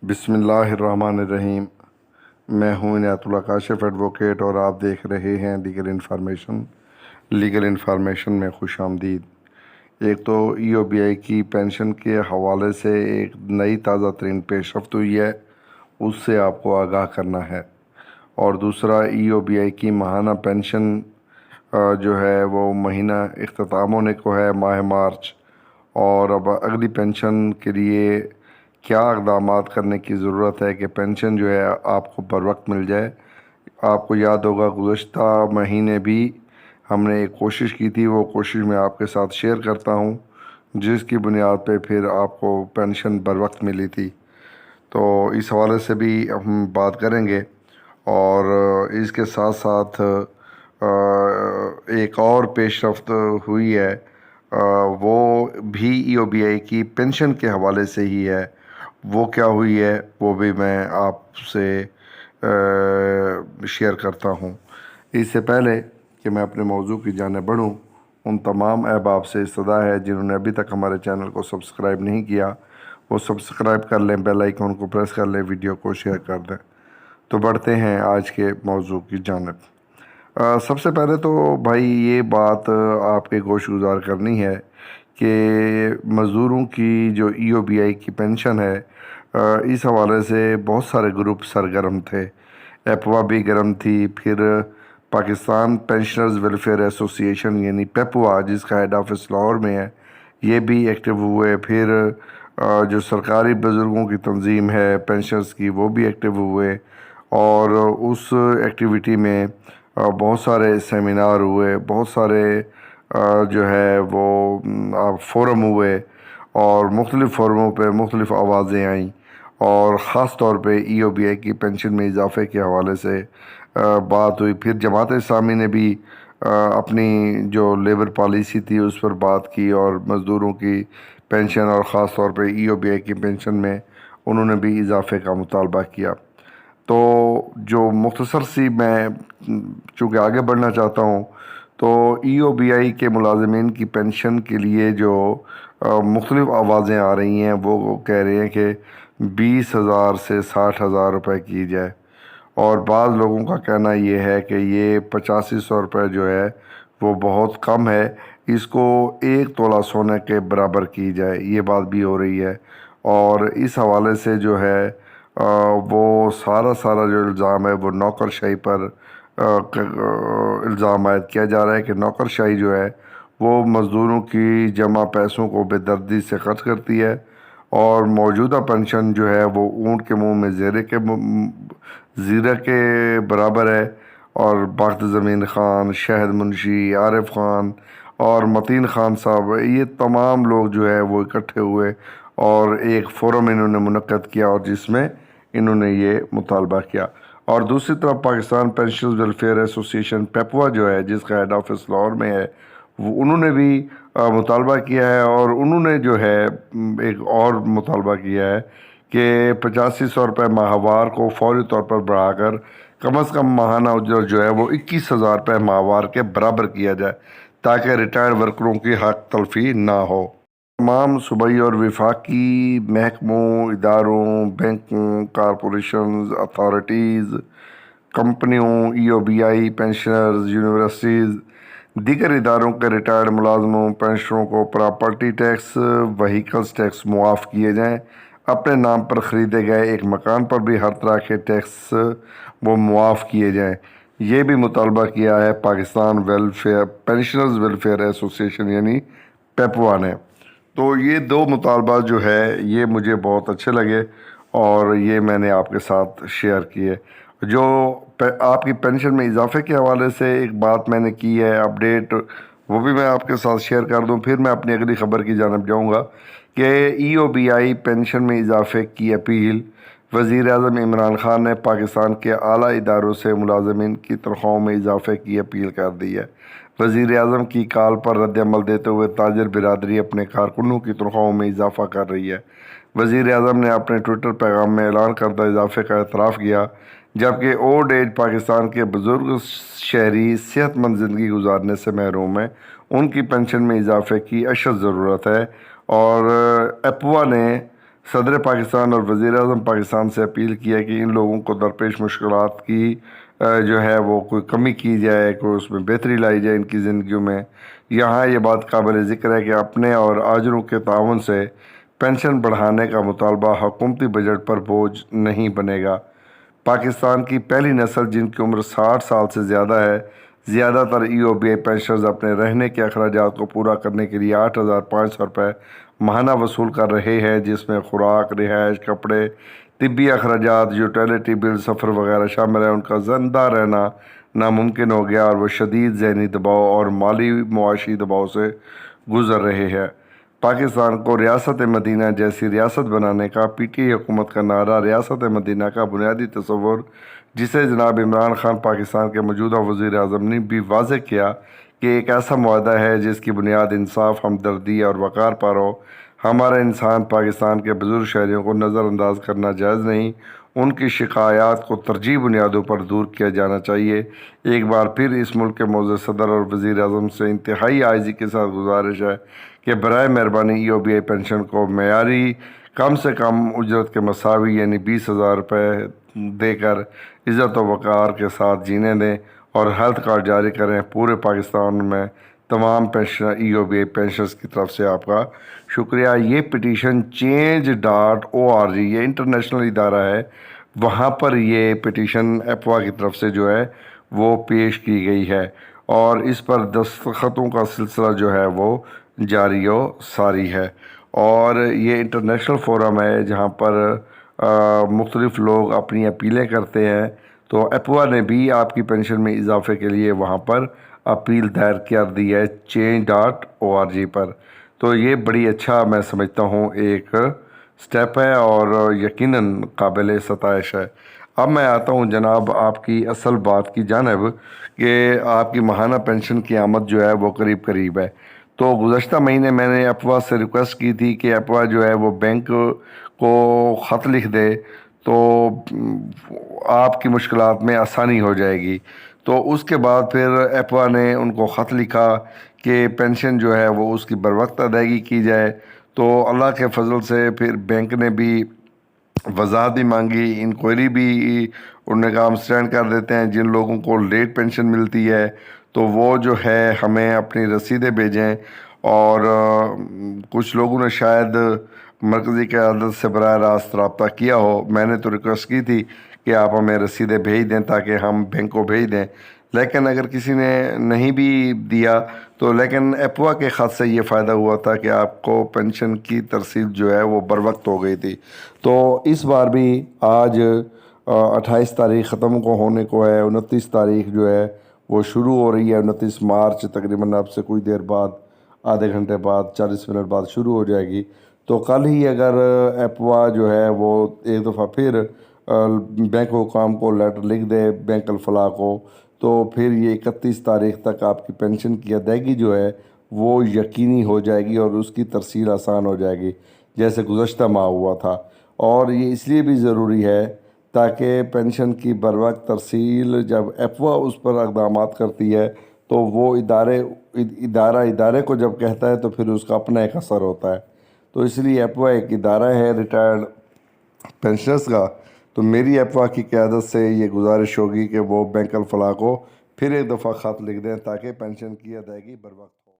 بسم اللہ الرحمن الرحیم۔ میں ہوں عنایت اللہ کاشف ایڈوکیٹ اور آپ دیکھ رہے ہیں لیگل انفارمیشن میں خوش آمدید۔ ایک تو ای او بی آئی کی پینشن کے حوالے سے ایک نئی تازہ ترین پیش رفت ہوئی ہے، اس سے آپ کو آگاہ کرنا ہے، اور دوسرا ای او بی آئی کی ماہانہ پینشن جو ہے وہ مہینہ اختتام ہونے کو ہے ماہ مارچ، اور اب اگلی پینشن کے لیے کیا اقدامات کرنے کی ضرورت ہے کہ پینشن جو ہے آپ کو بر وقت مل جائے۔ آپ کو یاد ہوگا گزشتہ مہینے بھی ہم نے ایک کوشش کی تھی، وہ کوشش میں آپ کے ساتھ شیئر کرتا ہوں، جس کی بنیاد پہ پھر آپ کو پینشن بر وقت ملی تھی۔ تو اس حوالے سے بھی ہم بات کریں گے، اور اس کے ساتھ ساتھ ایک اور پیش رفت ہوئی ہے، وہ بھی ای او بی آئی کی پینشن کے حوالے سے ہی ہے۔ وہ کیا ہوئی ہے وہ بھی میں آپ سے شیئر کرتا ہوں۔ اس سے پہلے کہ میں اپنے موضوع کی جانب بڑھوں، ان تمام احباب سے استدعا ہے جنہوں نے ابھی تک ہمارے چینل کو سبسکرائب نہیں کیا، وہ سبسکرائب کر لیں، بیل آئیکن کو پریس کر لیں، ویڈیو کو شیئر کر دیں۔ تو بڑھتے ہیں آج کے موضوع کی جانب۔ سب سے پہلے تو بھائی یہ بات آپ کے گوش گزار کرنی ہے کہ مزدوروں کی جو ای او بی آئی کی پینشن ہے، اس حوالے سے بہت سارے گروپ سرگرم تھے۔ ایپوا بھی گرم تھی، پھر پاکستان پینشنرز ویلفیئر ایسوسی ایشن یعنی پیپوا، جس کا ہیڈ آفس لاہور میں ہے، یہ بھی ایکٹیو ہوئے۔ پھر جو سرکاری بزرگوں کی تنظیم ہے پینشنرز کی، وہ بھی ایکٹیو ہوئے، اور اس ایکٹیویٹی میں بہت سارے سیمینار ہوئے، بہت سارے جو ہے وہ فورم ہوئے، اور مختلف فورموں پہ مختلف آوازیں آئیں، اور خاص طور پہ ای او بی آئی کی پینشن میں اضافے کے حوالے سے بات ہوئی۔ پھر جماعت اسلامی نے بھی اپنی جو لیبر پالیسی تھی اس پر بات کی، اور مزدوروں کی پینشن اور خاص طور پہ ای او بی آئی کی پینشن میں انہوں نے بھی اضافے کا مطالبہ کیا۔ تو جو مختصر سی میں چونکہ آگے بڑھنا چاہتا ہوں، تو ای او بی آئی کے ملازمین کی پینشن کے لیے جو مختلف آوازیں آ رہی ہیں، وہ کہہ رہے ہیں کہ 20,000 سے 60,000 روپے کی جائے، اور بعض لوگوں کا کہنا یہ ہے کہ یہ 8500 روپے جو ہے وہ بہت کم ہے، اس کو 1 تولہ سونے کے برابر کی جائے، یہ بات بھی ہو رہی ہے۔ اور اس حوالے سے جو ہے وہ سارا جو الزام ہے وہ نوکرشاہی پر الزام عائد کیا جا رہا ہے کہ نوکرشاہی جو ہے وہ مزدوروں کی جمع پیسوں کو بے دردی سے خرچ کرتی ہے، اور موجودہ پینشن جو ہے وہ اونٹ کے منہ میں زیرہ کے برابر ہے۔ اور باقت زمین خان، شہد منشی، عارف خان اور متین خان صاحب، یہ تمام لوگ جو ہے وہ اکٹھے ہوئے اور ایک فورم انہوں نے منعقد کیا، اور جس میں انہوں نے یہ مطالبہ کیا۔ اور دوسری طرف پاکستان پینشنرز ویلفیئر ایسوسی ایشن پیپوا جو ہے، جس کا ہیڈ آفس لاہور میں ہے، وہ انہوں نے بھی مطالبہ کیا ہے، اور انہوں نے جو ہے ایک اور مطالبہ کیا ہے کہ 8500 روپے ماہوار کو فوری طور پر بڑھا کر کم از کم ماہانہ اجرت جو ہے وہ 21,000 روپے ماہوار کے برابر کیا جائے، تاکہ ریٹائرڈ ورکروں کی حق تلفی نہ ہو۔ تمام صوبائی اور وفاقی محکموں، اداروں، بینکوں، کارپوریشنز، اتھارٹیز، کمپنیوں، ای او بی آئی پینشنرز، یونیورسٹیز، دیگر اداروں کے ریٹائرڈ ملازموں، پینشنروں کو پراپرٹی ٹیکس، وہیکلز ٹیکس معاف کیے جائیں۔ اپنے نام پر خریدے گئے ایک مکان پر بھی ہر طرح کے ٹیکس وہ معاف کیے جائیں۔ یہ بھی مطالبہ کیا ہے پاکستان پینشنرز ویلفیئر ایسوسی ایشن یعنی پیپوا نے۔ تو یہ 2 مطالبات جو ہے یہ مجھے بہت اچھے لگے، اور یہ میں نے آپ کے ساتھ شیئر کیے۔ جو آپ کی پینشن میں اضافے کے حوالے سے ایک بات میں نے کی ہے اپڈیٹ، وہ بھی میں آپ کے ساتھ شیئر کر دوں، پھر میں اپنی اگلی خبر کی جانب جاؤں گا کہ ای او بی آئی پینشن میں اضافے کی اپیل۔ وزیر اعظم عمران خان نے پاکستان کے اعلیٰ اداروں سے ملازمین کی تنخواہوں میں اضافے کی اپیل کر دی ہے۔ وزیر اعظم کی کال پر رد عمل دیتے ہوئے تاجر برادری اپنے کارکنوں کی تنخواہوں میں اضافہ کر رہی ہے۔ وزیر اعظم نے اپنے ٹویٹر پیغام میں اعلان کردہ اضافے کا اعتراف کیا، جبکہ اولڈ ایج پاکستان کے بزرگ شہری صحت مند زندگی گزارنے سے محروم ہیں، ان کی پینشن میں اضافے کی اشد ضرورت ہے۔ اور ایپوا نے صدر پاکستان اور وزیر اعظم پاکستان سے اپیل کی ہے کہ ان لوگوں کو درپیش مشکلات کی جو ہے وہ کوئی کمی کی جائے، کوئی اس میں بہتری لائی جائے ان کی زندگیوں میں۔ یہاں یہ بات قابل ذکر ہے کہ اپنے اور آجروں کے تعاون سے پینشن بڑھانے کا مطالبہ حکومتی بجٹ پر بوجھ نہیں بنے گا۔ پاکستان کی پہلی نسل جن کی عمر 60 سال سے زیادہ ہے، زیادہ تر ای او بی اے پینشنرز اپنے رہنے کے اخراجات کو پورا کرنے کے لیے 8,500 روپے ماہانہ وصول کر رہے ہیں، جس میں خوراک، رہائش، کپڑے، طبی اخراجات، یوٹیلیٹی بل، سفر وغیرہ شامل ہیں۔ ان کا زندہ رہنا ناممکن ہو گیا اور وہ شدید ذہنی دباؤ اور مالی معاشی دباؤ سے گزر رہے ہیں۔ پاکستان کو ریاست مدینہ جیسی ریاست بنانے کا پی ٹی آئی حکومت کا نعرہ ریاست مدینہ کا بنیادی تصور، جسے جناب عمران خان پاکستان کے موجودہ وزیر اعظم نے بھی واضح کیا کہ ایک ایسا معاہدہ ہے جس کی بنیاد انصاف، ہمدردی اور وقار پر ہو۔ ہمارے انسان پاکستان کے بزرگ شہریوں کو نظر انداز کرنا جائز نہیں، ان کی شکایات کو ترجیحی بنیادوں پر دور کیا جانا چاہیے۔ ایک بار پھر اس ملک کے معزز صدر اور وزیر اعظم سے انتہائی عاجزی کے ساتھ گزارش ہے کہ برائے مہربانی ای او بی اے پینشن کو معیاری کم سے کم اجرت کے مساوی یعنی 20,000 روپے دے کر عزت و وقار کے ساتھ جینے دیں اور ہیلتھ کارڈ جاری کریں۔ پورے پاکستان میں تمام پینشنر ای او بی اے پینشنرز کی طرف سے آپ کا شکریہ۔ یہ پٹیشن change.org یہ انٹرنیشنل ادارہ ہے، وہاں پر یہ پٹیشن ایپوا کی طرف سے جو ہے وہ پیش کی گئی ہے اور اس پر دستخطوں کا سلسلہ جو ہے وہ جاری و ساری ہے۔ اور یہ انٹرنیشنل فورم ہے جہاں پر مختلف لوگ اپنی اپیلیں کرتے ہیں، تو ایپوا نے بھی آپ کی پینشن میں اضافے کے لیے وہاں پر اپیل دائر کر دی ہے change.org پر۔ تو یہ بڑی اچھا میں سمجھتا ہوں ایک سٹیپ ہے اور یقیناً قابل ستائش ہے۔ اب میں آتا ہوں جناب آپ کی اصل بات کی جانب کہ آپ کی ماہانہ پینشن کی آمد جو ہے وہ قریب قریب ہے۔ تو گزشتہ مہینے میں نے ایپوا سے ریکویسٹ کی تھی کہ ایپوا جو ہے وہ بینک کو خط لکھ دے تو آپ کی مشکلات میں آسانی ہو جائے گی۔ تو اس کے بعد پھر ایپوا نے ان کو خط لکھا کہ پینشن جو ہے وہ اس کی بروقت ادائیگی کی جائے۔ تو اللہ کے فضل سے پھر بینک نے بھی وضاحت بھی مانگی، انکوائری بھی انہوں نے کہا ہم اسٹینڈ کر دیتے ہیں۔ جن لوگوں کو لیٹ پینشن ملتی ہے تو وہ جو ہے ہمیں اپنی رسیدیں بھیجیں، اور کچھ لوگوں نے شاید مرکزی قیادت سے براہ راست رابطہ کیا ہو۔ میں نے تو ریکویسٹ کی تھی کہ آپ ہمیں رسیدیں بھیج دیں تاکہ ہم بینک کو بھیج دیں، لیکن اگر کسی نے نہیں بھی دیا تو لیکن ایپوا کے خط سے یہ فائدہ ہوا تھا کہ آپ کو پینشن کی ترسیل جو ہے وہ بروقت ہو گئی تھی۔ تو اس بار بھی آج 28 تاریخ ختم کو ہونے کو ہے، 29 تاریخ جو ہے وہ شروع ہو رہی ہے، 29 مارچ تقریباً اب سے کوئی دیر بعد، آدھے گھنٹے بعد، 40 منٹ بعد شروع ہو جائے گی۔ تو کل ہی اگر ایپوا جو ہے وہ ایک دفعہ پھر بینک حکام کو لیٹر لکھ دے، بینک الفلاح کو، تو پھر یہ 31 تاریخ تک آپ کی پینشن کی ادائیگی جو ہے وہ یقینی ہو جائے گی اور اس کی ترسیل آسان ہو جائے گی جیسے گزشتہ ماہ ہوا تھا۔ اور یہ اس لیے بھی ضروری ہے تاکہ پینشن کی بروقت ترسیل جب ایپوا اس پر اقدامات کرتی ہے تو وہ ادارے کو جب کہتا ہے تو پھر اس کا اپنا ایک اثر ہوتا ہے۔ تو اس لیے ایپوا ایک ادارہ ہے ریٹائرڈ پینشنرز کا، تو میری ایپوا کی قیادت سے یہ گزارش ہوگی کہ وہ بینک الفلاح کو پھر ایک دفعہ خط لکھ دیں تاکہ پینشن کی ادائیگی بروقت